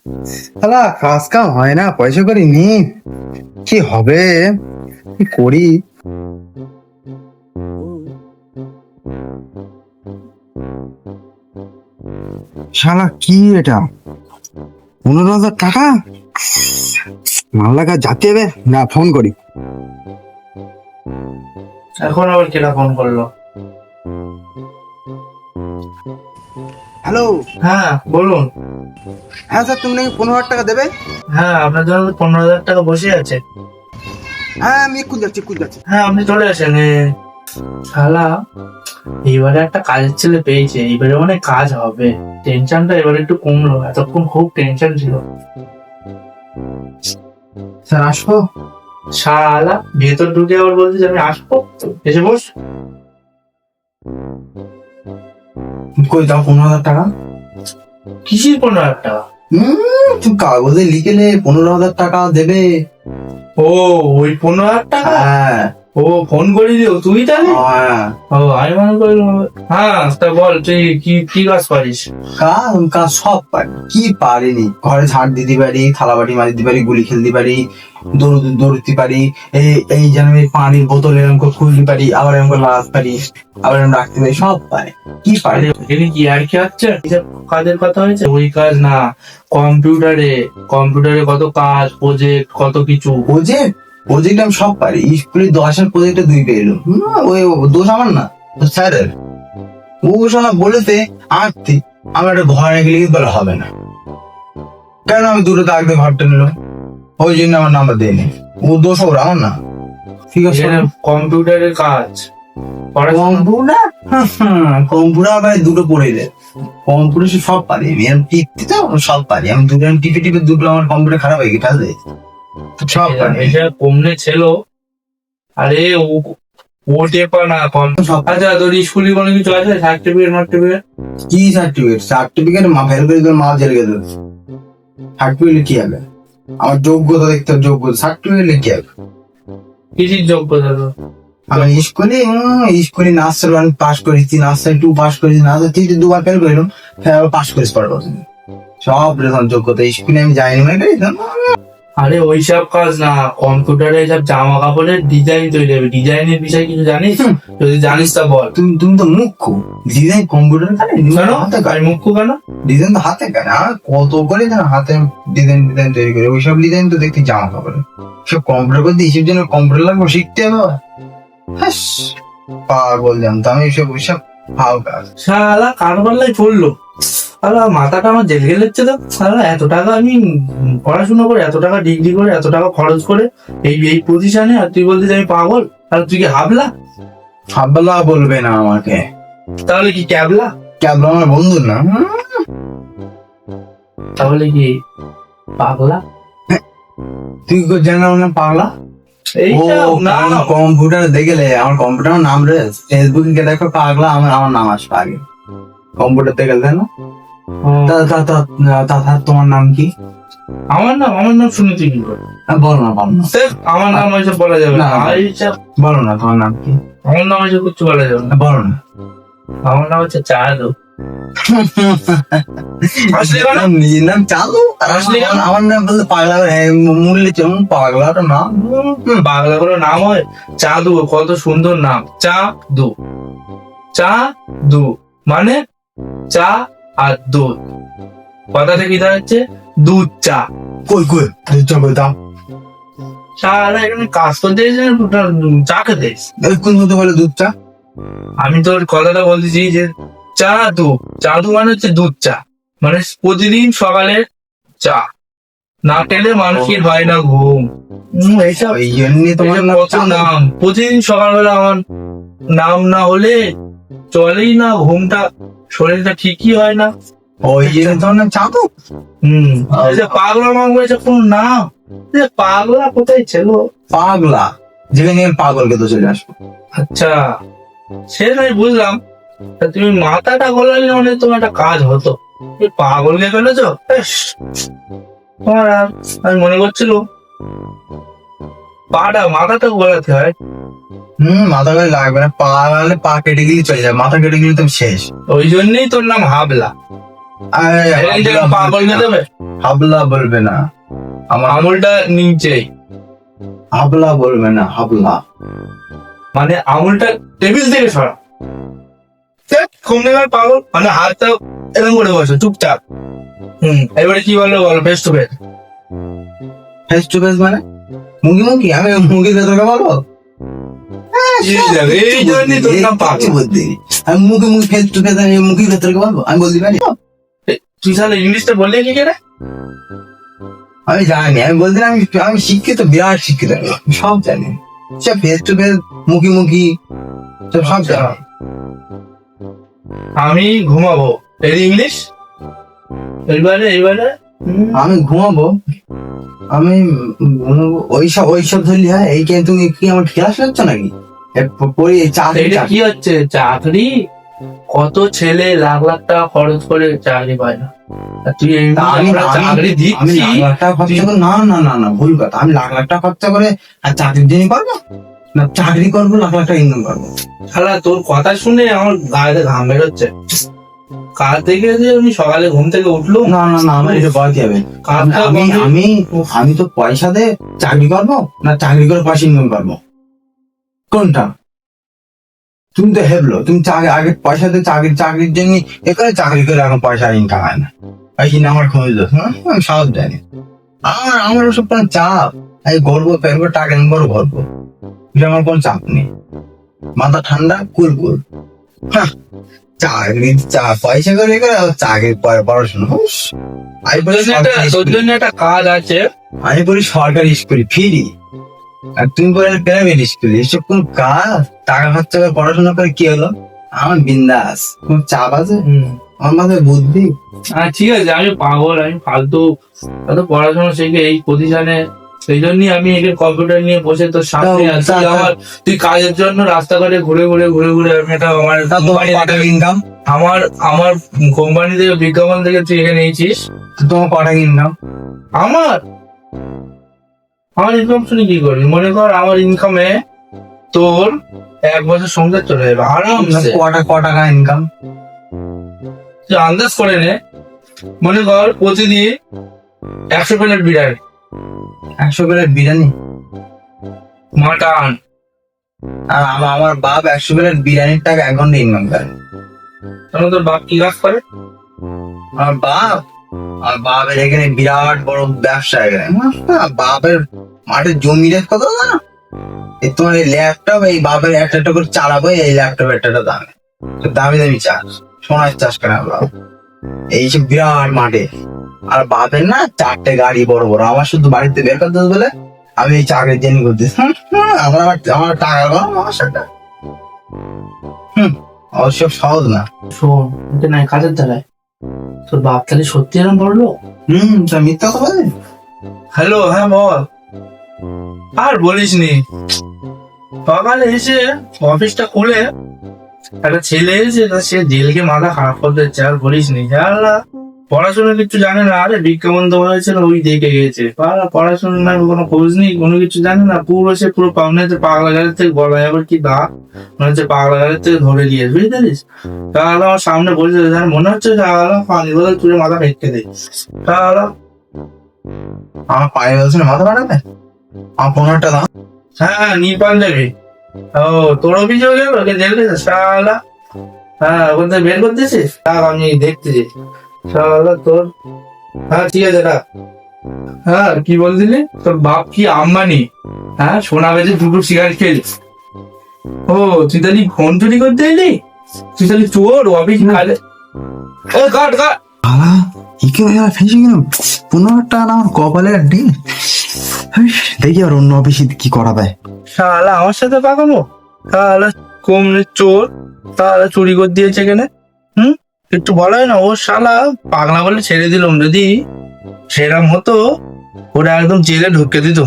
শালা কাজ কাম হয় না, পয়সা করি নি, কি হবে, কি করি? শালা কি এটা, 15,000 টাকা? মাল্লা কাজ যাতে হবে না, ফোন করি। এখন আবার কেটা ফোন করলো? হ্যালো। হ্যাঁ বলুন। হ্যাঁ স্যার, তুমি নাকি 15,000 টাকা দেবে? হ্যাঁ, আপনার জন্য 15,000 টাকা বসে আছে। হ্যাঁ আমি এক্ষুনি যাচ্ছি, এক্ষুনি যাচ্ছি। হ্যাঁ আপনি চলে আসেন। শালা এবারে একটা কাজের ছেলে পেয়েছে, এবারে মানে কাজ হবে। টেনশনটা এবারে একটু কমলো, এতক্ষণ খুব টেনশন ছিল। স্যার আসবো? শালা ভেতর ঢুকে আবার বলছিস আমি আসবো? এসে বস। কই দাও 15,000 টাকা? কিসের 15,000 টাকা? তুমি কাগজে লিখে নে 15,000 টাকা দেবে। ও ওই 15,000 টাকা? হ্যাঁ ও ফোন করে দিও তুই তাহলে? হ্যাঁ। ও আমি মনে করলাম। হ্যাঁ তা বল তুই কি কি কাজ পারিস? কাজ কাজ সব পারি, কি পারিনি? ঘরে ঝাড় দিতে পারি, থালা বাটি মাঝতে পারি, গুলি খেলতে পারি, দৌড়তে পারি, এই যেন আমি পানির বোতল এরকম করে খুলতে পারি, আবার এরকম করে লাগাতে পারি, আবার এরকম রাখতে পারি, সব পারি। কি পারি? এখানে কি আর কি হচ্ছে? এইসব কাজের কথা হয়েছে? ওই কাজ না, কম্পিউটারে কম্পিউটারে কত কাজ, প্রজেক্ট, কত কিছু। প্রজেক্ট আমি সব পারি। স্কুলে 10-এর প্রজেক্টে 2 পেয়ে এলো। ওই দোষ আমার না, তো স্যারের। ও শোনা বলেছে আঁকতে, আমার একটা ঘরে গেলে কিন্তু বলা হবে না, কেন আমি দুটোতে আঁকতে ঘরটা নিল, ওই জন্য আমার নাম্বার দেয়নি। ও দোষ ওর, আমার না। ঠিক আছে। এখানে কম্পিউটারের কাজ, কম্পিউটার কম্পিউটার ভাই দুটো পড়ে দেয়। কম্পিউটার সব পারি আমি, টিপতে তো সব পারি আমি। দুটো আমি টিপে টিপে দুটো আমার কম্পিউটার খারাপ হয়ে গেছে, সব পারি। এটা কমনে ছিল। আরে ও ও টেপা না কম। আচ্ছা তোর স্কুলে কোনো কিছু আছে, সার্টিফিকেট মার্টিফিকেট? কি সার্টিফিকেট? সার্টিফিকেট মা ফেল করে তোর মা জেলে গেছে। সার্টিফিকেট কি হবে? আমার যোগ্যতা দেখতে হবে, যোগ্যতা। সার্টিফিকেট কি হবে? কিসির যোগ্যতা তোর? আমি স্কুলে নার্সারি 1 পাস করেছি, নার্সারি 2 পাস করেছি, নার্সারি 3 2বার ফেল করিলাম, ফের আবার পাস করেছি পরের বছর। সব রেশন যোগ্যতা। স্কুলে আমি যাইনি মানে আরে ওইসব কাজ না, কম্পিউটারে সব জামা কাপড়ের ডিজাইন তৈরি হবে। ডিজাইনের বিষয়ে কিছু জানিস? যদি জানিস তা বল। তুমি তো মুখ্য ডিজাইন কম্পিউটার কেন হাতে আমি মুখ্য কেন? ডিজাইন তো হাতে কেন? আর কত করে যেন হাতে ডিজাইন ডিজাইন তৈরি করে, ওইসব ডিজাইন তো দেখতে জামা কাপড়ে। সব কম্পিউটার করতে এসব জন্য কম্পিউটার লাগবে, শিখতে হবে। হ্যাঁ পাগল জানতো আমি, ওইসব ফাও কাজ। শালা কার পাল্লাই পড়লো? শালা মাথাটা আমার জেল গেলেছে তো। শালা এত টাকা আমি পড়াশোনা করে, এত টাকা ডিগ্রি করে, এত টাকা খরচ করে এই এই পজিশনে, আর তুই বলছিস আমি পাগল? আর তুই কি হাবলা? হাবলা বলবে না আমাকে। তাহলে কি ক্যাবলা? ক্যাবলা আমার বন্ধু না। তাহলে কি পাগলা? তুই জানো না পাগলা? এইটা না কম্পিউটার দেখলে আমার কম্পিউটার নাম রে, ফেসবুকে গিয়ে দেখো পাগলা, আমার নাম আসবে আগে কম্পিউটার দেখে, তাই না? তোমার নাম কি? আমার নাম শুনেছি কি করে? বলো না, বলো না। আমার নাম ওইসব বলা যাবে না। না, না। এইসব বলো না তোমার নাম কি? আমার নাম ওইসব কিছু বলা যাবে না। বলো না। আমার নাম হচ্ছে চাঁদু। আসলে কেন? নিজের নাম চালু, আর আসলে কেন? আমার নাম বলতে পাগলা মূল্যে চলুন, পাগলাটা নাম। বাংলা করে নাম হয় চাঁদু, কত সুন্দর নাম। চাঁদু, চাঁদু মানে চা আর দুধ, কথাটা কি দাঁড়াচ্ছে? দুধ চা। কই কই কই দাও। সারা এখানে কাজ করতে এসে চা খেতে এসে। কোন হতে বলে দুধ চা? আমি তোর কথাটা বলতেছি যে চাঁদু, চাঁদু মানে হচ্ছে দুধ চা, মানে প্রতিদিন সকালে চা না খেলে মানুষের হয় না ঘুম। এইসব ওই জন্য তোমার এইসব নাম কত চালু। নাম, প্রতিদিন সকালবেলা আমার নাম না হলে চলেই না, ঘুমটা শরীরটা ঠিকই হয় না। ওই জন্য তোমার নাম চালু। এই যে পাগলা মাগলা এসব কোন নাম? এই যে পাগলা কোথায় ছিল? পাগলা যেখানে পাগলকে তো চলে আসবো। আচ্ছা সে নয় বুঝলাম, তা তুমি মাথাটা গোলালে মানে তোমার একটা কাজ হতো। তুমি পাগলকে ফেলেছো। ইস, তোমার আমি মনে করছিল মাথাটা গোলাতে হয়। মাথা করে লাগবে না, পা গেলে পা কেটে গেলে চলে যাবে, মাথা কেটে গেলে তুমি শেষ। ওই জন্যই তোর নাম হাবলা। পা বলতে দেবে, হাবলা বলবে না, আমার আঙুলটা নিচে, হাবলা বলবে না, হাবলা। মানে আঙুলটা টেবিল থেকে সরা। কমনে গেল পাগল, মানে হাতটা এরকম করে বসো চুপচাপ। এবারে কি বললো বলো, face to face. Face to face মানে মুখি আমি মুখির ভেতরকে বলবো? এই জন্যই তোর নাম পাগল। আমি মুখি ফেস টু ফেস আমি মুখির ভেতরকে বলবো? আমি বলতে পারি? তুই তাহলে ইংলিশটা বললে কি করে? আমি জানি, আমি বলতে আমি শিক্ষিত, বিরাট শিক্ষিত, সব জানি। সব ফেস টু ফেস, মুখি সব জানি। আমি ঘুমাবো, এর ইংলিশ? এইবারে আমি ঘুমাবো, আমি ঘুমাবো, ওইসব ধরলি হয়? এই কে তুমি কি আমার ক্লাস নিচ্ছ নাকি? পড়ি চাকরি, এটা কি হচ্ছে চাকরি? কত ছেলে লাখ লাখ টাকা খরচ করে চাকরি পায় না, আর তুই এই চাকরি আমি দিচ্ছি? লাখ লাখ টাকা খরচা করে, না ভুল কথা, আমি লাখ লাখ টাকা খরচা করে আর চাকরির জন্য করবো না? চাকরি করবো, লাখ লাখ টাকা ইনকাম করবো। শালা তোর কথা শুনে আমার গায়ে ঘাম বেরোচ্ছে। কাল থেকে যে আমি সকালে ঘুম থেকে উঠলো, না আমার এটা বলতে হবে। কাজটা আমি বন্ধ- আমি আমি তো পয়সা দিয়ে চাকরি করবো না চাকরি করে পয়সা ইনকাম করবো? কোনটা? তুমি তো হেবলো, তুমি আগে পয়সা দিয়ে চাকরির জন্য এখানে চাকরি করে এখন পয়সা ইনকাম হয় না, এই কিনা আমার খোঁজ দোষ। আমি সব জানি, আমার ওসব কোনো চাপ, আমি গর্ব ফেরবো, টাকা ইনকাম করবো, ঘরবো, এটা আমার কোনো চাপ নেই, মাথা ঠান্ডা, কুল। হ্যাঁ, চাকরি পয়সা করে চাকরির পরে পড়াশোনা। তোর জন্য একটা কাজ আছে। আমি পড়ি সরকারি স্কুলে ফ্রি, আর তুমি পড়ে প্রাইভেট স্কুলে, এসব কোন কাজ? টাকা খরচা করে পড়াশোনা করে কি হলো? আমার বিন্দাস, কোন চাপ আছে? আমার মাথায় বুদ্ধি। ঠিক আছে, আমি পাগল, আমি ফালতু এত পড়াশোনা শিখে এই প্রতিষ্ঠানে, সেই জন্যই আমি এখানে কম্পিউটার নিয়ে বসে তোর সামনে আছি। তুই কাজের জন্য রাস্তাঘাটে ঘুরে আমি এটা আমার ইনকাম, আমার কোম্পানি থেকে বিজ্ঞাপন থেকে তুই এখানে নিয়েছিস। তোমার কটা ইনকাম? আমার ইনকাম শুনে কি করবি? মনে কর আমার ইনকামে তোর 1 বছর সংসার চলে যাবে আরামসে। ক টাকা ইনকাম? তুই আন্দাজ করে নে, মনে কর প্রতিদিন 100 plate biryani, 100 plate biryani, mutton. আর আমার বাপ 100 প্লেট বিরিয়ানির টাকা 1 ঘন্টা ইনকাম করে। তখন তোর বাপ কি কাজ করে? আমার বাপের এখানে বিরাট বড় ব্যবসা, এখানে বাপের মাঠে জমি রেট কত না? এই তোমার এই ল্যাপটপ, এই বাপের একটা করে চালাবো, এই ল্যাপটপ একটা দামে দামি চাষ, সোনার চাষ করে আমার বাবা, এইসব বিরাট মাঠে। আর বাপের না 4টে গাড়ি বড়, আমার শুধু বাড়িতে বের করতে বলে আমি এই চাকরির জন্য করতেছি। আমার টাকা আমার সেটা অবশ্য সহজ না। শোন, এটা নাই কাজের দ্বারায় তোর বাপ তাহলে সত্যি এরকম বললো? তা মিথ্যা কথা বলে। হ্যালো, হ্যাঁ বল। আর বলিস নি, সকালে এসে অফিসটা খুলে একটা ছেলে এসে সে জেলকে মাথা খারাপ করে দিচ্ছে। আর বলিস নি, জানলা পড়াশোনা কিছু জানে না। আরে বিজ্ঞাপন দেওয়া হয়েছিল, ওই দেখে গেছে। পড়াশোনা না, কোনো খোঁজ নেই, কোনো কিছু জানে না। পুরো পাওনা হচ্ছে পাগলা গাড়ির থেকে, গলায় আবার কি দা, মনে হচ্ছে পাগলা গাড়ির থেকে ধরে দিয়েছে, বুঝতে পারিস? তাহলে আমার সামনে বসে মনে হচ্ছে তাহলে পানি বোতল তুলে মাথা ফেটকে দেয়। তাহলে আমার পায়ে বলছে না মাথা বাড়াবে, আমার 15টা দাম। হ্যাঁ, নীল পাঞ্জাবি। ও, তোর অভিযোগ গেল, ওকে জেল গেছে শালা। হ্যাঁ, ওখান থেকে বের করতেছিস, আমি দেখতেছি শালা তোর। হ্যাঁ ঠিক আছে, রাখ। হ্যাঁ, কি বলছিলি? তোর বাপ কি আম্বানি? হ্যাঁ, সোনা বেজে দুটো সিগারেট খেলিস? ও, তুই তাহলে ফোন চুরি করতে এলি? তুই তাহলে চোর অফিস খালে? এ কাট। ফেঁসে গেলাম, 15 টাকা আমার কপালের ডিম। দেখি আর অন্য অফিসে কি করা যায়। শালা আমার সাথে পাকামো, তাহলে কমলে চোর, তাহলে চুরি করে দিয়েছে এখানে। একটু বলা হয় না, ও শালা পাগলা বলে ছেড়ে দিলাম, যদি সেরকম হতো ওরা একদম জেলে ঢুকে দিত।